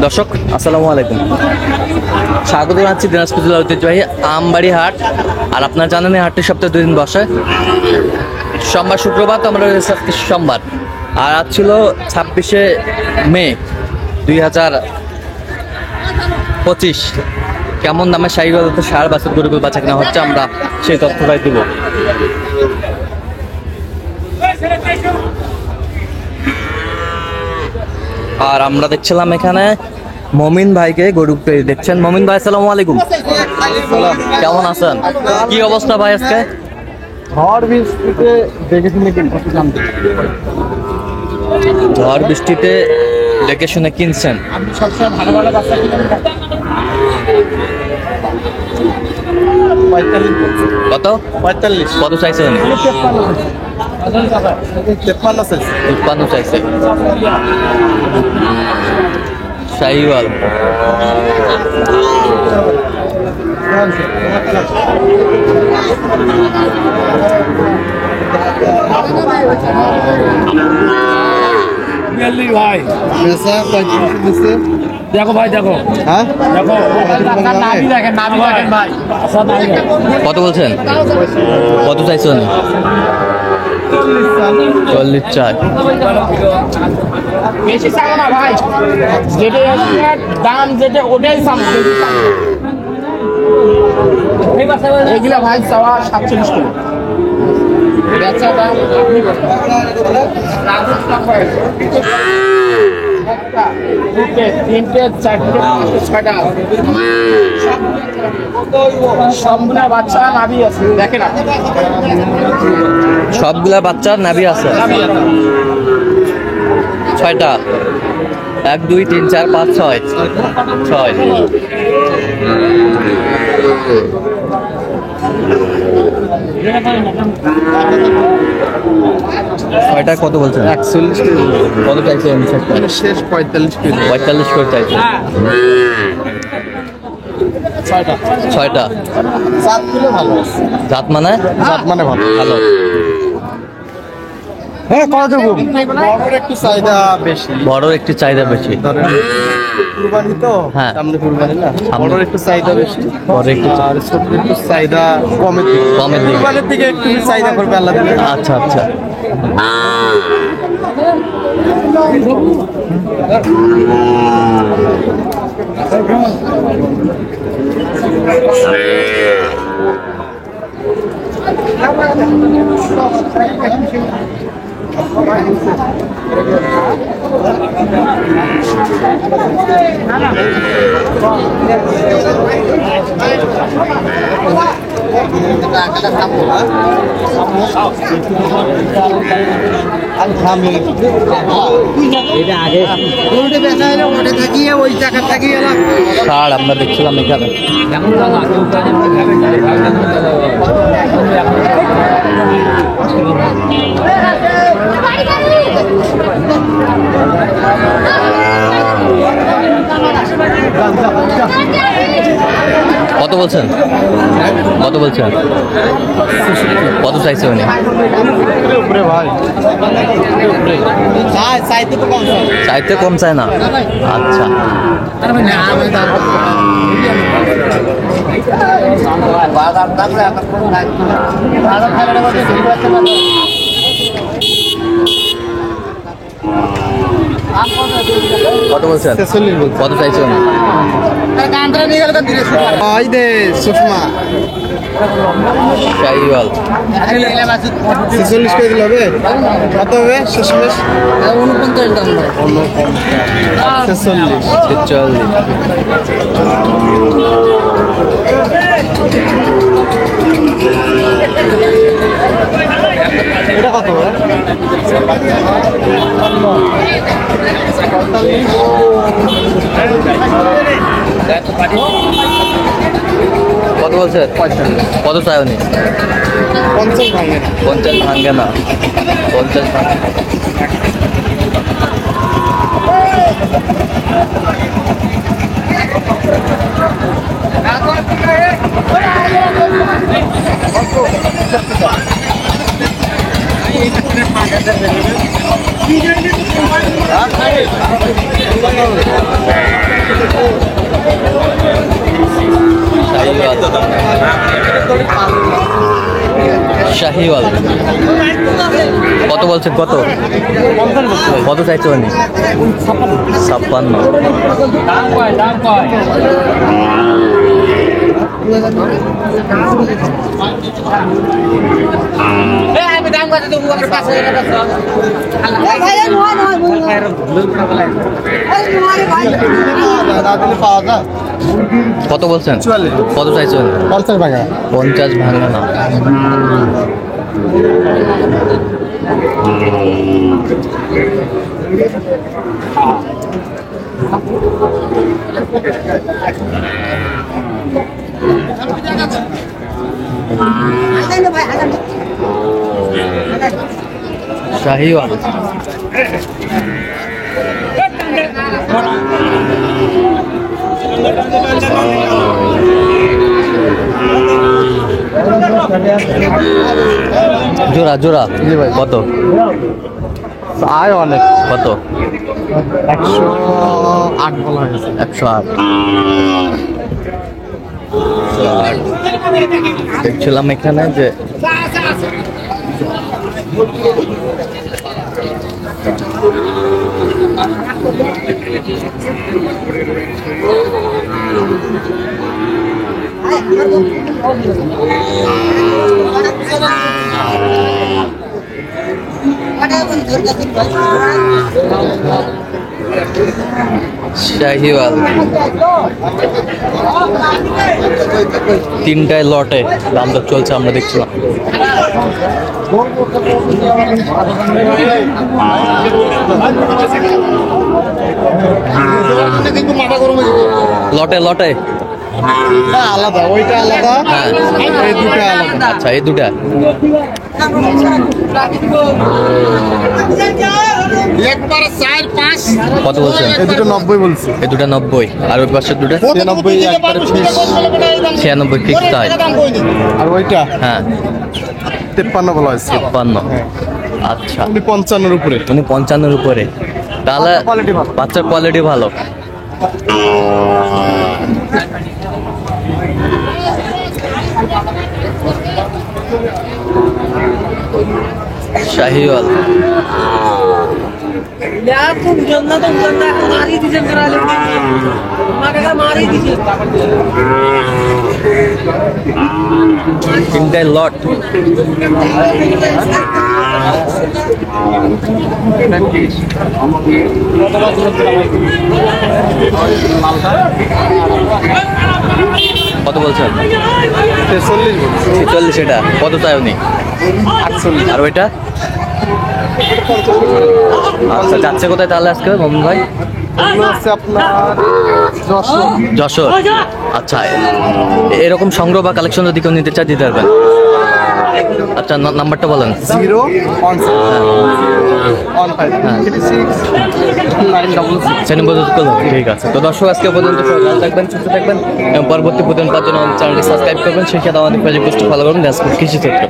দর্শক আসসালামু আলাইকুম, স্বাগত জানাচ্ছি দিনাজপুর জেলার ঐতিহ্যবাহী আমবাড়ি হাট। আর আপনারা জানেন এই হাটটি সপ্তাহে 2 দিন বসে, সোমবার শুক্রবার। তো আমরা আজকে সোমবার, আর আজ ছিল 26শে মে 2025। কেমন দামে সাইগত সার বাছুর গরু বাচ্চা কেনা হচ্ছে, আমরা সেই তথ্যটাই দিব। আর আমরা দেখছিলাম এখানে মমিন ভাইকে গরু দেখছেন। মমিন ভাই আসসালামু আলাইকুম, কেমন আছেন? কি অবস্থা ভাই আজকে? ঝড় বৃষ্টিতে দেখে শুনে ঝড় বৃষ্টিতে দেখে শুনে কিনছেন। আমি সবসময় ভালো ভালো বাচ্চা কিনে কত 45 কত চাইছেন? 53 চাইছে। শাহিওয়াল ভাই দেখো ভাই, দেখো হ্যাঁ দেখো দেখেন ভাই। কত বলছেন? কত চাইছেন? 40 চাই। বেশি চাও না ভাই, যেটা দাম যেটা ওটাই এগুলা ভাই চাওয়া 47 টাকা। বেচা দাম তিনটে চারটে ছয়টা সবগুলা বাচ্চা নাভি আছে, দেখেন সবগুলা বাচ্চার নাভি আছে। 6টা, 1 2 3 4 5 6 6। ছয়টা কত বলছেন? 41 কেজি। কত চাইছেন? শেষ 45 কেজি। 45 করে চাইছেন। 6টা জাত গুলো ভালো আছে। জাত মানে? জাত মানে ভালো ভালো। হ্যাঁ কত দেবো? বড়র একটু চাহিদা বেশি। বড়র একটু চাহিদা বেশি। কুরবানি তো, হ্যাঁ সামনে কুরবানি না, বড়র একটু চাহিদা বেশি। বড় একটু আর ছোট একটু চাহিদা কমের দিকে। কমের দিকে। কুরবানির দিকে একটু চাহিদা করবে আল্লাহ দিলে। আচ্ছা আচ্ছা। ষাড় আমরা দেখছিলাম এখানে। কত বলছেন? কত বলছেন? কত চাইছে উনি? চাইতে কম চায় না। আচ্ছা কত বলছেন? কত চাইছে উনি? সুষমা শাহিওয়াল 46 করে দিলে হবে। কত হবে? 46 এটা কত হবে? কত বলছে? কত চাই উনি? 50 ভাঙে। 50 ভাঙে না। 50 ভাঙে। শাহিওয়াল কত বলছেন? কত কত চাইছো? 56। কত বলছেন? কত চাইছেন? 50 ভাঙা। 50 ভাঙা না। শাহিওয়াল জোড়া জোড়া কত? আয় অনেক। কত? 108 বলা হয়েছে। 108। দেখছিলাম এখানে যে শাহিওয়াল 3টায় লটে দাম দর চলছে, আমরা দেখছিলাম। লটে লটে আলাদা, ওইটা আলাদা, হ্যাঁ। এই দুটো আলাদা। আচ্ছা, এই দুটা একবার 4-5 কত বলছেন? এই দুটো 90 বলছি। এই দুটা 90 আর ওই পাশের দুটা 90 একবারে ফিক্স। 96 ফিক্স তাই? আর ওইটা হ্যাঁ 53 বলা হয়েছে। 56। আচ্ছা, উনি 55 উপরে। উনি 55 উপরে, তাহলে কোয়ালিটি ভালো। বাচ্চার কোয়ালিটি ভালো। শাহিওয়াল তিনটায় লট। কত বলছেন? 46। এটা কত চাই উনি? 48। আর ওইটা? আচ্ছা, যাচ্ছে কোথায় তাহলে আজকে মোমিন ভাই? এগুলো হচ্ছে আপনার যশোর। আচ্ছা, এরকম সংগ্রহ বা কালেকশন যদি কেউ নিতে চায় দিতে পারবেন। আচ্ছা, নাম্বারটা বলেন। 0-15-36-966। ঠিক আছে, তো দর্শক আজকে পর্যন্ত সবাই ভালো থাকবেন, সুস্থ থাকবেন এবং পরবর্তী প্রতিদিন পাওয়ার জন্য আমাদের চ্যানেলটি সাবস্ক্রাইব করবেন। সেই সাথে আমাদের ফেসবুক পোস্ট ফলো করবেন। কৃষি ক্ষেত্র।